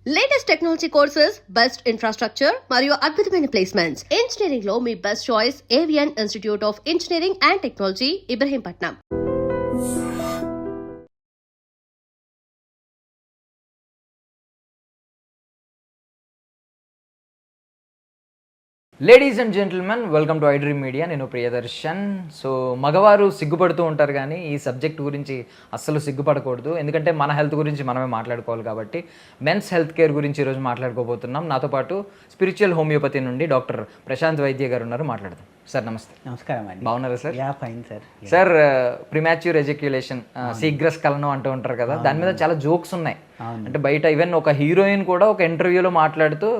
Latest technology courses, best infrastructure మరియు అద్భుతమైన placements. Engineering లో మీ best choice Avian institute of engineering and technology, Ibrahimpatnam. Ladies and gentlemen, welcome to iDream media. నేను Priyadarshan. So మగవారు సిగ్గుపడుతూ ఉంటారు, కానీ ఈ సబ్జెక్ట్ గురించి అస్సలు సిగ్గుపడకూడదు. ఎందుకంటే మన హెల్త్ గురించి మనమే మాట్లాడుకోవాలి కాబట్టి మెన్స్ హెల్త్ కేర్ గురించి ఈరోజు మాట్లాడుకోబోతున్నాం. నాతో పాటు స్పిరిచువల్ హోమియోపతి నుండి డాక్టర్ ప్రశాంత్ వైద్య గారు ఉన్నారు. మాట్లాడదాం. సార్ నమస్తే. నమస్కారం అండి. బాగున్నారా sir? Fine sir. Sir, premature ejaculation, శీఘ్రస్ఖలనం అంటూ ఉంటారు కదా, దాని మీద చాలా జోక్స్ ఉన్నాయి. అంటే బయట ఈవెన్ ఒక హీరోయిన్ కూడా ఒక ఇంటర్వ్యూలో మాట్లాడుతూ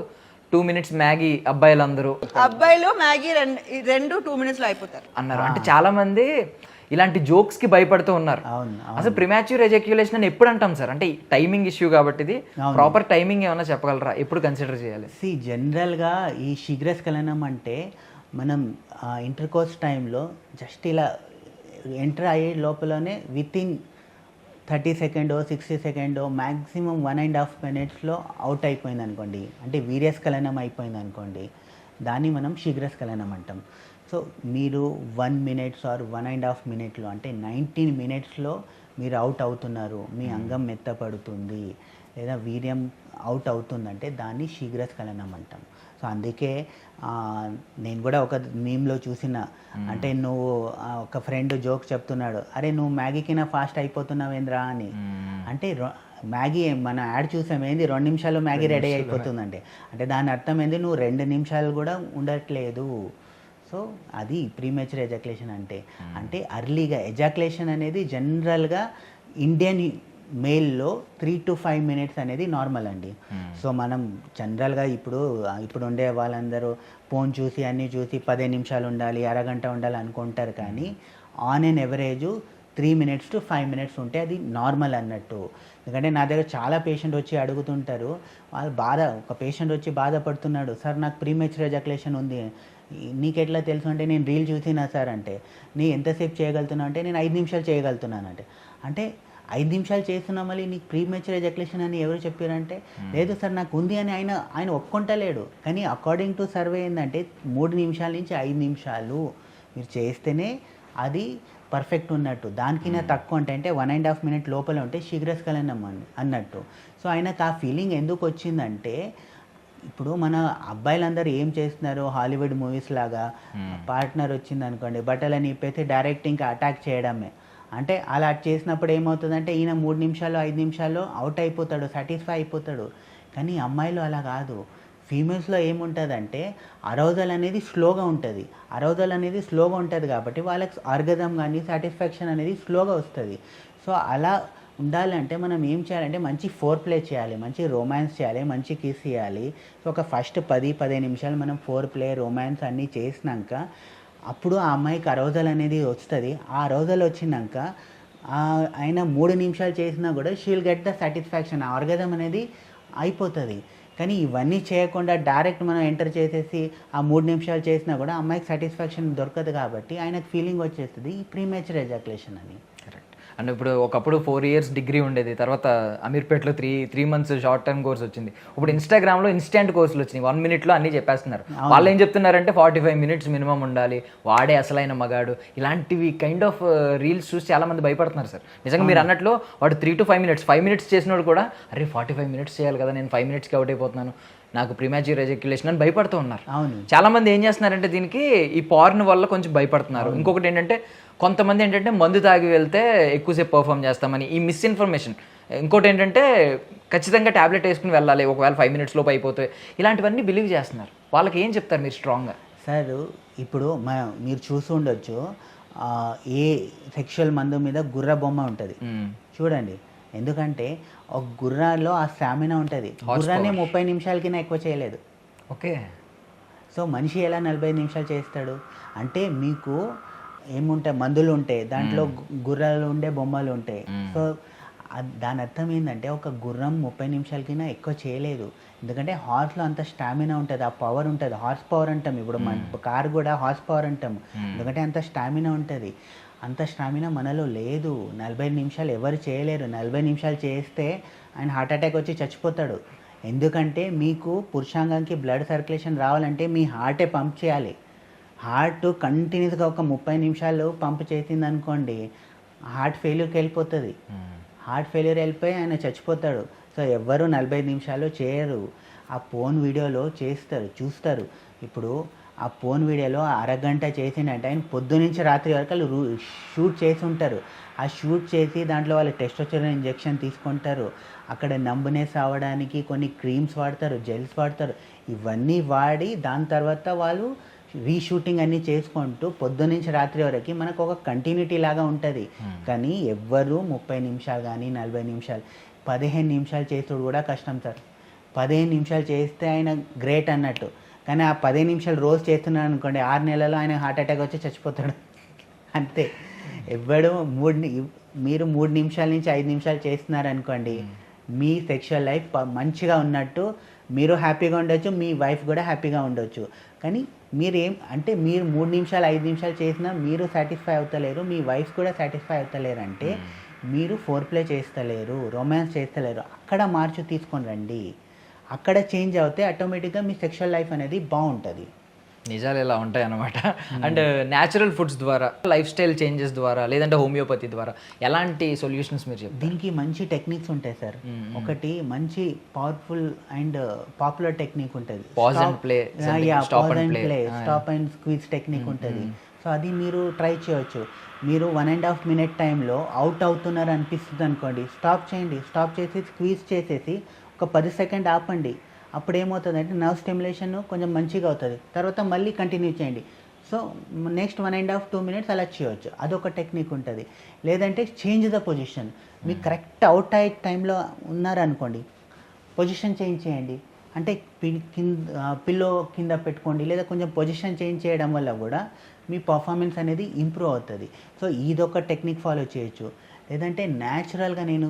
2 minutes మ్యాగీ అబ్బాయిలు మ్యాగీ రెండు 2 minutes లో అయిపోతారు అన్నారు. అంటే చాలా మంది ఇలాంటి జోక్స్ కి భయపడుతూ ఉన్నారు. అసలు ప్రిమాచ్యూర్ ఎజక్యులేషన్ అని ఎప్పుడు అంటాం సార్? అంటే టైమింగ్ ఇష్యూ కాబట్టి ఇది ప్రాపర్ టైమింగ్ ఏమైనా చెప్పగలరా? ఎప్పుడు కన్సిడర్ చేయాలి? జనరల్గా ఈ శీఘ్రస్ఖలనం అంటే మనం ఇంటర్ కోర్స్ టైంలో జస్ట్ ఇలా ఎంటర్ అయ్యే లోపలనే with in 30 seconds 60 seconds maximum 1.5 minutes out అయిపోయింది అనుకోండి, అంటే వీర్యస్ఖలనం అయిపోయింది అనుకోండి, దాన్ని మనం శీఘ్రస్ఖలనం అంటాం. సో మీరు 1 minute ఆర్ 1.5 minutes అంటే 19 minutes మీరు అవుట్ అవుతున్నారు, మీ అంగం మెత్తపడుతుంది లేదా వీర్యం అవుట్ అవుతుందంటే దాన్ని శీఘ్రస్ఖలనం అంటాం. సో అందుకే నేను కూడా ఒక మీమ్లో చూసిన, అంటే నువ్వు ఒక ఫ్రెండ్ జోక్ చెప్తున్నాడు, అరే నువ్వు మ్యాగీకినా ఫాస్ట్ అయిపోతున్నావేంద్రా అని. అంటే మ్యాగీ మన యాడ్ చూసాం, ఏంది 2 నిమిషాల్లో మ్యాగీ రెడీ అయిపోతుందంటే, అంటే దాని అర్థం ఏంది, నువ్వు 2 నిమిషాలు కూడా ఉండట్లేదు. సో అది ప్రీమెచ్యూర్ ఎజాక్యులేషన్ అంటే అర్లీగా ఎజాక్యులేషన్ అనేది జనరల్గా ఇండియన్ మేల్లో 3 to 5 minutes అనేది నార్మల్ అండి. సో మనం జనరల్గా ఇప్పుడు ఉండే వాళ్ళందరూ ఫోన్ చూసి అన్నీ చూసి 15 నిమిషాలు ఉండాలి, అరగంట ఉండాలి అనుకుంటారు, కానీ on and average 3 minutes to 5 minutes ఉంటే అది నార్మల్ అన్నట్టు. ఎందుకంటే నా దగ్గర చాలా పేషెంట్ వచ్చి అడుగుతుంటారు, వాళ్ళు ఒక పేషెంట్ వచ్చి బాధపడుతున్నాడు, సార్ నాకు ప్రీమెచ్యూర్ ఎజాక్యులేషన్ ఉంది, నీకెట్లా తెలుసు అంటే, నేను రీల్ చూసినా సార్ అంటే, నీ ఎంతసేపు చేయగలుగుతున్నావు అంటే, నేను 5 నిమిషాలు చేయగలుగుతున్నానంటే, అంటే 5 నిమిషాలు చేస్తున్నా మళ్ళీ నీకు ప్రీమెచ్యూర్ ఎజాక్యులేషన్ అని ఎవరు చెప్పారంటే, లేదు సార్ నాకు ఉంది అని ఆయన ఒప్పుకుంటలేడు. కానీ అకార్డింగ్ టు సర్వే ఏంటంటే 3 నిమిషాల నుంచి 5 నిమిషాలు మీరు చేస్తేనే అది పర్ఫెక్ట్ ఉన్నట్టు. దానికైనా తక్కువ అంటే 1.5 minutes లోపల ఉంటే శీఘ్రస్ఖలనం అన్నట్టు. సో ఆయనకు ఆ ఫీలింగ్ ఎందుకు వచ్చిందంటే, ఇప్పుడు మన అబ్బాయిలందరూ ఏం చేస్తున్నారు, హాలీవుడ్ మూవీస్ లాగా పార్ట్నర్ వచ్చింది అనుకోండి, బట్టలని ఇప్పేసి డైరెక్ట్ ఇంకా అటాక్ చేయడమే. అంటే అలా చేసినప్పుడు ఏమవుతుందంటే, ఈయన 3 నిమిషాలు 5 నిమిషాల్లో అవుట్ అయిపోతాడు, సాటిస్ఫై అయిపోతాడు. కానీ అమ్మాయిలు అలా కాదు. ఫీమేల్స్లో ఏముంటుందంటే అరౌజల్ అనేది స్లోగా ఉంటుంది కాబట్టి వాళ్ళకి ఆర్గజం కానీ సాటిస్ఫాక్షన్ అనేది స్లోగా వస్తుంది. సో అలా ఉండాలంటే మనం ఏం చేయాలంటే మంచి ఫోర్ ప్లే చేయాలి, మంచి రొమాన్స్ చేయాలి, మంచి కిస్ చేయాలి. సో ఒక ఫస్ట్ 10-15 నిమిషాలు మనం ఫోర్ ప్లే రొమాన్స్ అన్నీ చేసినాక అప్పుడు ఆ అమ్మాయికి అరౌజల్ అనేది వస్తుంది. ఆ అరౌజల్ వచ్చినాక ఆయన 3 నిమిషాలు చేసినా కూడా she will get the satisfaction, orgasm అనేది అయిపోతుంది. కానీ ఇవన్నీ చేయకుండా డైరెక్ట్ మనం ఎంటర్ చేసేసి ఆ 3 నిమిషాలు చేసినా కూడా అమ్మాయికి సాటిస్ఫాక్షన్ దొరకదు, కాబట్టి ఆయనకు ఫీలింగ్ వచ్చేస్తుంది ఈ ప్రీమెచ్యూర్ ఎజాక్యులేషన్ అని. కరెక్ట్. అండ్ ఇప్పుడు ఒకప్పుడు 4 years డిగ్రీ ఉండేది, తర్వాత అమీర్పేటలో 3 months షార్ట్ టర్మ్ కోర్స్ వచ్చింది. ఇప్పుడు ఇన్స్టాగ్రామ్లో ఇన్స్టెంట్ కోర్సులు వచ్చినాయి, 1 minute అన్నీ చెప్పేస్తున్నారు. వాళ్ళు ఏం చెప్తున్నారంటే 45 minutes మినిమం ఉండాలి, వాడే అసలైన మగాడు, ఇలాంటివి కైండ్ ఆఫ్ రీల్స్ చూసి చాలా మంది భయపడుతున్నారు సార్. నిజంగా మీరు అన్నట్లు వాడు 3 to 5 minutes 5 minutes చేసినోడు కూడా, అరే 45 minutes చేయాలి కదా, నేను 5 minutesకి అవుట్ అయిపోతున్నాను, నాకు ప్రిమాచ్యూర్ ఎజక్యులేషన్ అని భయపడుతూ ఉన్నారు. చాలా మంది ఏం చేస్తున్నారంటే దీనికి ఈ పార్న్ వల్ల కొంచెం భయపడుతున్నారు. ఇంకొకటి ఏంటంటే, కొంతమంది ఏంటంటే మందు తాగి వెళ్తే ఎక్కువసేపు పర్ఫామ్ చేస్తామని ఈ మిస్ఇన్ఫర్మేషన్. ఇంకోటి ఏంటంటే ఖచ్చితంగా ట్యాబ్లెట్ వేసుకుని వెళ్ళాలి, ఒకవేళ 5 minutes లోపు అయిపోతాయి, ఇలాంటివన్నీ బిలీవ్ చేస్తున్నారు. వాళ్ళకి ఏం చెప్తారు మీరు స్ట్రాంగ్గా? సార్ ఇప్పుడు మీరు చూసి ఉండొచ్చు, ఏ సెక్షువల్ మందు మీద గుర్ర బొమ్మ ఉంటుంది చూడండి. ఎందుకంటే ఒక గుర్రాలో ఆ స్టామినా ఉంటుంది, గుర్రాన్ని 30 నిమిషాలకినా ఎక్కువ చేయలేదు. ఓకే. సో మనిషి ఎలా 45 నిమిషాలు చేస్తాడు అంటే, మీకు ఏముంటాయి మందులు ఉంటాయి, దాంట్లో గుర్రాలు ఉండే బొమ్మలు ఉంటాయి. సో దాని అర్థం ఏంటంటే, ఒక గుర్రం 30 నిమిషాలకైనా ఎక్కువ చేయలేదు. ఎందుకంటే హార్స్లో అంత స్టామినా ఉంటుంది, ఆ పవర్ ఉంటుంది, హార్స్ పవర్ అంటాం. ఇప్పుడు మన కార్ కూడా హార్స్ పవర్ అంటాం, ఎందుకంటే అంత స్టామినా ఉంటుంది. అంత స్టామినా మనలో లేదు. 40 నిమిషాలు ఎవరు చేయలేరు. 40 నిమిషాలు చేస్తే ఆయన హార్ట్ అటాక్ వచ్చి చచ్చిపోతాడు. ఎందుకంటే మీకు పురుషాంగానికి బ్లడ్ సర్క్యులేషన్ రావాలంటే మీ హార్టే పంప్ చేయాలి. హార్ట్ కంటిన్యూస్గా ఒక 30 నిమిషాలు పంప్ చేసింది అనుకోండి, హార్ట్ ఫెయిల్యూర్కి వెళ్ళిపోతుంది. హార్ట్ ఫెయిల్యూర్ వెళ్ళిపోయి ఆయన చచ్చిపోతాడు. సో ఎవ్వరు 45 నిమిషాలు చేయరు. ఆ ఫోన్ వీడియోలో చూస్తారు. ఇప్పుడు ఆ ఫోన్ వీడియోలో అరగంట చేసిందంటే ఆయన పొద్దునుంచి రాత్రి వరకు వాళ్ళు షూట్ చేసి ఉంటారు. ఆ షూట్ చేసి దాంట్లో వాళ్ళు టెస్టోస్టెరాన్ ఇంజెక్షన్ తీసుకుంటారు. అక్కడ నంబునెస్ అవ్వడానికి కొన్ని క్రీమ్స్ వాడతారు, జెల్స్ వాడతారు. ఇవన్నీ వాడి దాని తర్వాత వాళ్ళు రీషూటింగ్ అన్నీ చేసుకుంటూ పొద్దునుంచి రాత్రి వరకు మనకు ఒక కంటిన్యూటీ లాగా ఉంటుంది. కానీ ఎవ్వరు 30 నిమిషాలు కానీ 40 నిమిషాలు 15 నిమిషాలు చేసుడు కూడా కష్టం సార్. 15 నిమిషాలు చేస్తే ఆయన గ్రేట్ అన్నట్టు. కానీ ఆ 15 నిమిషాలు రోజు చేస్తున్నాడు అనుకోండి, 6 నెలల్లో ఆయన హార్ట్ అటాక్ వచ్చి చచ్చిపోతాడు అంతే. ఎవ్వడు మీరు 3 నిమిషాల నుంచి 5 నిమిషాలు చేస్తున్నారనుకోండి, మీ సెక్షువల్ లైఫ్ మంచిగా ఉన్నట్టు, మీరు హ్యాపీగా ఉండొచ్చు, మీ వైఫ్ కూడా హ్యాపీగా ఉండొచ్చు. కానీ మీరు 3 నిమిషాలు 5 నిమిషాలు చేసినా మీరు సాటిస్ఫై అవుతలేరు, మీ వైఫ్ కూడా సాటిస్ఫై అవుతలేరు అంటే మీరు ఫోర్ ప్లే చేస్తలేరు, రొమాన్స్ చేస్తలేరు. అక్కడ మార్పు తీసుకొని రండి. అక్కడ చేంజ్ అవుతే ఆటోమేటిక్గా మీ సెక్షువల్ లైఫ్ అనేది బాగుంటుంది. నిజాలు ఇలా ఉంటాయి అన్నమాట. అండ్ న్యాచురల్ ఫుడ్స్ ద్వారా, లైఫ్ స్టైల్ చేంజెస్ ద్వారా, లేదంటే హోమియోపతి ద్వారా ఎలాంటి సొల్యూషన్స్ మీరు చెప్తారు? దీనికి మంచి టెక్నిక్స్ ఉంటాయి సార్. ఒకటి మంచి పవర్ఫుల్ అండ్ పాపులర్ టెక్నిక్ ఉంటుంది, స్టాప్ అండ్ స్క్వీజ్ టెక్నిక్ ఉంటుంది. సో అది మీరు ట్రై చేయొచ్చు. మీరు 1.5 మినిట్ టైంలో అవుట్ అవుతున్నారు అనిపిస్తుంది అనుకోండి, స్టాప్ చేయండి. స్టాప్ చేసి స్క్వీజ్ చేసేసి ఒక 10 సెకండ్ ఆపండి. అప్పుడు ఏమవుతుందంటే నర్వ్ స్టిమ్యులేషన్ కొంచెం మంచిగా అవుతుంది. తర్వాత మళ్ళీ కంటిన్యూ చేయండి. సో నెక్స్ట్ 1.5-2 మినిట్స్ అలా చేయవచ్చు. అదొక టెక్నిక్ ఉంటుంది. లేదంటే చేంజ్ ద పొజిషన్. మీకు కరెక్ట్ అవుట్ అయ్యే టైంలో ఉన్నారనుకోండి, పొజిషన్ చేంజ్ చేయండి. అంటే పిల్లో కింద పెట్టుకోండి, లేదా కొంచెం పొజిషన్ చేంజ్ చేయడం వల్ల కూడా మీ పర్ఫార్మెన్స్ అనేది ఇంప్రూవ్ అవుతుంది. సో ఇదొక టెక్నిక్ ఫాలో చేయొచ్చు. లేదంటే న్యాచురల్గా నేను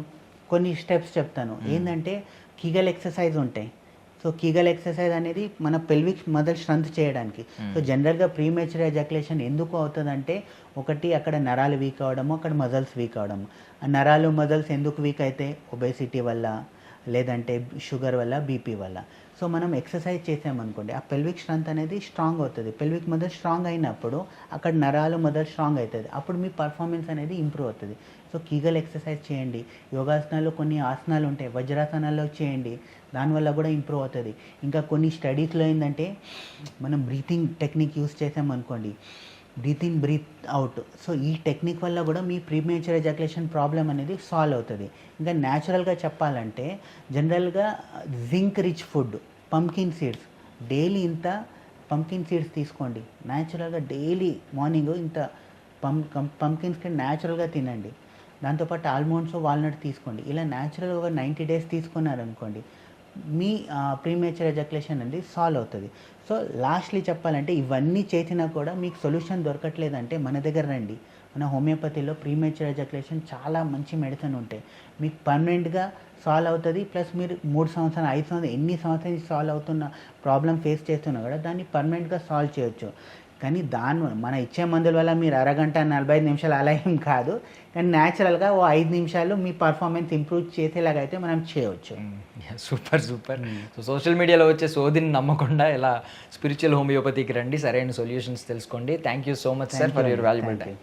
కొన్ని స్టెప్స్ చెప్తాను. ఏంటంటే కీగల్ ఎక్సర్సైజ్ ఉంటాయి. సో కీగల్ ఎక్సర్సైజ్ అనేది మన పెల్విక్ మజిల్ స్ట్రెంత్ చేయడానికి. సో జనరల్గా ప్రీమేచర్ ఎజాక్యులేషన్ ఎందుకు అవుతుందంటే, ఒకటి అక్కడ నరాలు వీక్ అవ్వడము, అక్కడ మజిల్స్ వీక్ అవ్వడము. ఆ నరాలు మజిల్స్ ఎందుకు వీక్ అయితే, ఒబేసిటీ వల్ల, లేదంటే షుగర్ వల్ల, బీపీ వల్ల. సో మనం ఎక్సర్సైజ్ చేసామనుకోండి, ఆ పెల్విక్ స్ట్రెంత్ అనేది స్ట్రాంగ్ అవుతుంది. పెల్విక్ మజిల్ స్ట్రాంగ్ అయినప్పుడు అక్కడ నరాలు మజిల్ స్ట్రాంగ్ అవుతుంది. అప్పుడు మీ పర్ఫార్మెన్స్ అనేది ఇంప్రూవ్ అవుతుంది. సో కీగల్ ఎక్సర్సైజ్ చేయండి. యోగాసనాలు కొన్ని ఆసనాలు ఉంటాయి, వజ్రాసనాల్లో చేయండి, దానివల్ల కూడా ఇంప్రూవ్ అవుతుంది. ఇంకా కొన్ని స్టడీస్లో ఏంటంటే మనం బ్రీతింగ్ టెక్నిక్ యూస్ చేసామనుకోండి, breath in breath out. So ఈ టెక్నిక్ వల్ల కూడా మీ ప్రీమేచర్ ఎజాక్యులేషన్ ప్రాబ్లం అనేది సాల్వ్ అవుతుంది. ఇంకా న్యాచురల్గా చెప్పాలంటే జనరల్గా zinc rich food, pumpkin seeds, daily ఇంత పంకిన్ సీడ్స్ తీసుకోండి. న్యాచురల్గా డైలీ మార్నింగ్ ఇంత పంకిన్స్కి న్యాచురల్గా తినండి. దాంతోపాటు ఆల్మండ్స్, వాల్నట్ తీసుకోండి. ఇలా న్యాచురల్గా ఒక 90 డేస్ తీసుకున్నారనుకోండి, మీ ప్రీమేచర్ ఎజాక్యులేషన్ అనేది సాల్వ్ అవుతుంది. సో లాస్ట్లీ చెప్పాలంటే ఇవన్నీ చేసినా కూడా మీకు సొల్యూషన్ దొరకట్లేదంటే మన దగ్గర రండి. మన హోమియోపతిలో ప్రీమేచర్ ఎజాక్యులేషన్ చాలా మంచి మెడిసిన్ ఉంటాయి. మీకు పర్మనెంట్గా సాల్వ్ అవుతుంది. ప్లస్ మీరు 3 సంవత్సరాలు 5 సంవత్సరాలు ఎన్ని సంవత్సరాలు సాల్వ్ అవుతున్న ప్రాబ్లం ఫేస్ చేస్తున్నా కూడా దాన్ని పర్మనెంట్గా సాల్వ్ చేయొచ్చు. కానీ మన ఇచ్చే మందుల వల్ల మీరు అరగంట 45 నిమిషాలు అలా ఏం కాదు. కానీ న్యాచురల్గా ఓ 5 నిమిషాలు మీ పర్ఫార్మెన్స్ ఇంప్రూవ్ చేసేలాగైతే మనం చేయవచ్చు. సూపర్. సో సోషల్ మీడియాలో వచ్చే సోదిని నమ్మకుండా ఇలా స్పిరిచువల్ హోమియోపతికి రండి, సరైన సొల్యూషన్స్ తెలుసుకోండి. Thank you so much sir for your valuable time.